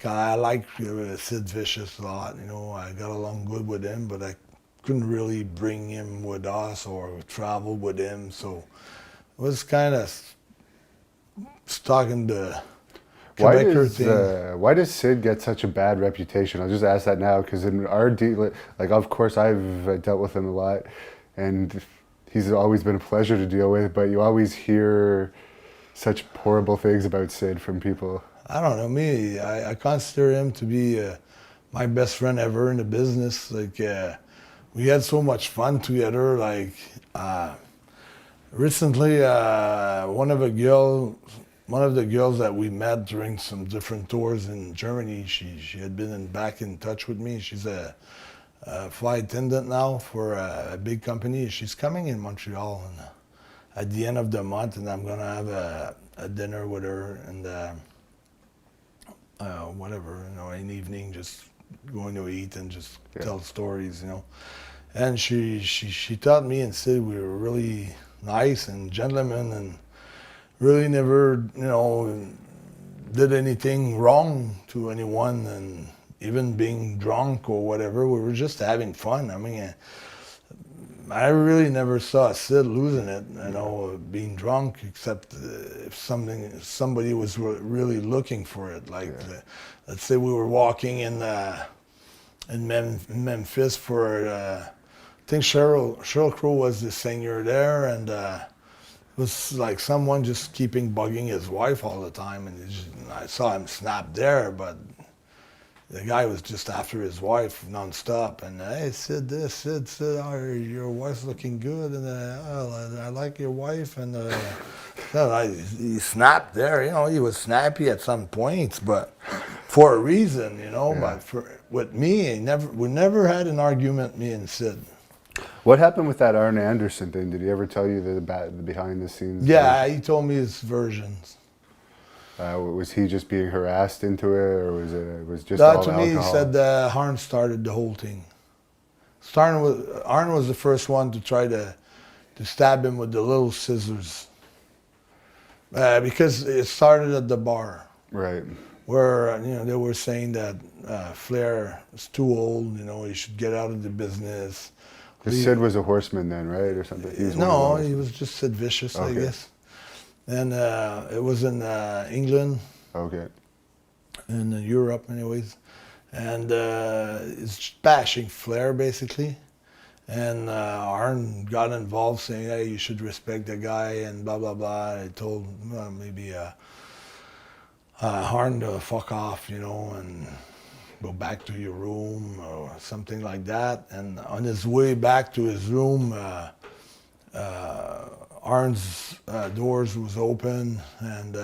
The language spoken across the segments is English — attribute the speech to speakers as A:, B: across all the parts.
A: Like I like Sid Vicious a lot, you know. I got along good with him, but I couldn't really bring him with us or travel with him. So it was kind of stuck in the Quebecer thing.
B: Why does Sid get such a bad reputation? I'll just ask that now because in our deal, like of course I've dealt with him a lot, and he's always been a pleasure to deal with. But you always hear such horrible things about Sid from people.
A: I don't know, me, I consider him to be my best friend ever in the business. Like, we had so much fun together. Like, recently, one of the girls that we met during some different tours in Germany, she had been back in touch with me. She's a flight attendant now for a big company. She's coming in Montreal at the end of the month, and I'm gonna have a dinner with her and whatever, you know, an evening, just going to eat and just tell stories, you know. And she taught me and said we were really nice and gentlemen and really never, you know, did anything wrong to anyone, and even being drunk or whatever, we were just having fun. I mean, I really never saw Sid losing it, you know, being drunk, except if somebody was really looking for it. Like, let's say we were walking in Memphis for, I think Sheryl Crow was the singer there, and it was like someone just bugging his wife all the time, and I saw him snap there, but the guy was just after his wife nonstop, and hey, Sid, oh, your wife's looking good, and I like your wife, and he snapped there. You know, he was snappy at some points, but for a reason, you know.
B: Yeah.
A: But with me, we never had an argument, me and Sid.
B: What happened with that Arn Anderson thing? Did he ever tell you the behind the scenes?
A: Yeah, he told me his versions.
B: Was he just being harassed into it, or was just
A: That
B: all
A: to me,
B: alcohol?
A: he said Arn started the whole thing. Arn was the first one to try to stab him with the little scissors, because it started at the bar.
B: Right.
A: Where, you know, they were saying that Flair is too old, you know, he should get out of the business.
B: Because Sid was a horseman then, right, or something?
A: No, he was just Sid Vicious, I guess. And it was in England.
B: Okay.
A: In Europe, anyways. And it's bashing Flair, basically. And Arn got involved, saying, hey, you should respect the guy, and blah, blah, blah. I told maybe Arn to fuck off, you know, and go back to your room or something like that. And on his way back to his room, Arn's doors was open and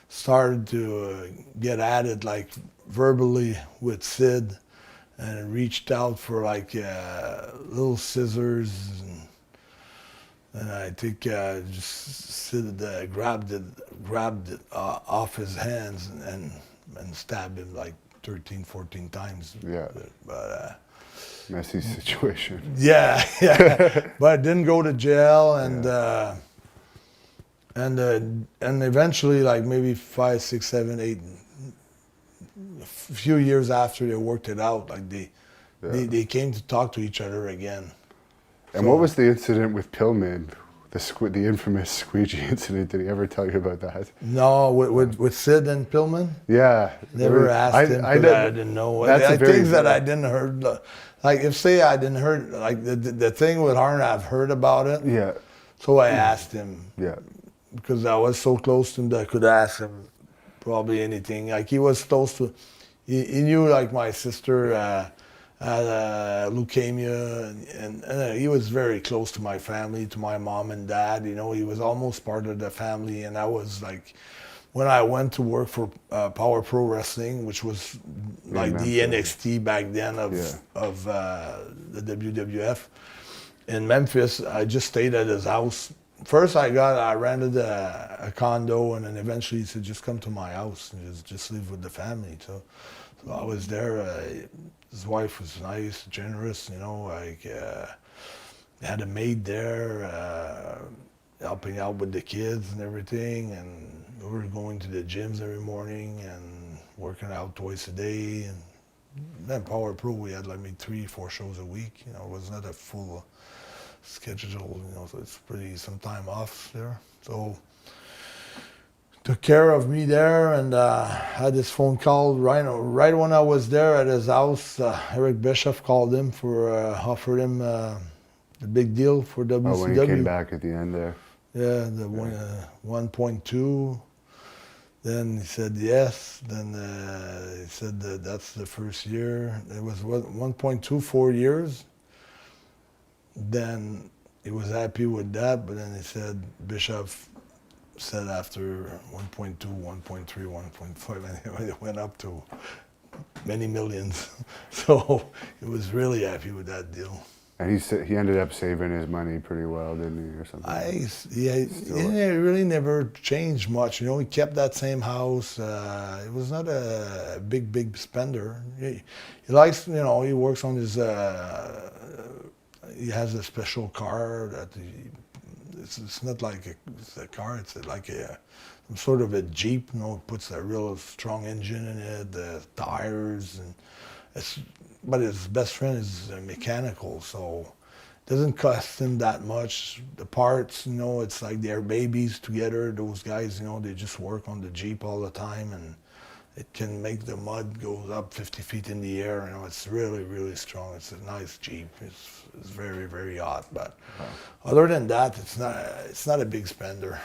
A: started to get at it, like verbally with Sid, and reached out for like little scissors, and I think just Sid grabbed it off his hands and stabbed him like 13, 14 times.
B: Yeah.
A: But
B: messy situation.
A: Yeah, but didn't go to jail, and eventually, like maybe 5, 6, 7, 8, a few years after they worked it out, like they came to talk to each other again.
B: And what was the incident with Pillman? The infamous squeegee incident. Did he ever tell you about that?
A: No, with Sid and Pillman?
B: Yeah.
A: Never asked him, I didn't know. I things that I didn't heard, like if say I didn't heard, like the thing with Arn, I've heard about it.
B: Yeah.
A: So I asked him.
B: Yeah.
A: Because I was so close to him that I could ask him probably anything. Like he was close to, he knew like my sister had leukemia, and he was very close to my family, to my mom and dad. You know, he was almost part of the family, and I was like, when I went to work for Power Pro Wrestling, which was like the NXT back then of the WWF in Memphis, I just stayed at his house. First, I rented a condo, and then eventually he said, just come to my house and just live with the family. So I was there. His wife was nice, generous, you know, like had a maid there, helping out with the kids and everything, and we were going to the gyms every morning, and working out twice a day. And then Power Pro, we had like maybe 3-4 shows a week. You know, it was not a full schedule, you know, so it's pretty some time off there. So took care of me there, and had this phone call right when I was there at his house. Eric Bischoff called him offered him the big deal for WCW.
B: Oh, when he came back at the end there.
A: Yeah, the 1.2. Then he said yes. Then he said that's the first year. It was 1.2, 4 years. Then he was happy with that, but then he said, Bischoff said after 1.2, 1.3, 1.5, and it went up to many millions. So he was really happy with that deal.
B: And he ended up saving his money pretty well, didn't he, or something?
A: He really never changed much. You know, he kept that same house. He was not a big spender. He likes, you know, he works on his. He has a special car that it's not like a car. It's like some sort of a Jeep. You know, it puts a real strong engine in it, the tires, and but his best friend is mechanical, so it doesn't cost him that much. The parts, you know, it's like they're babies together. Those guys, you know, they just work on the Jeep all the time, and it can make the mud go up 50 feet in the air. You know, it's really strong. It's a nice Jeep. It's very hot, but other than that, it's not a big spender.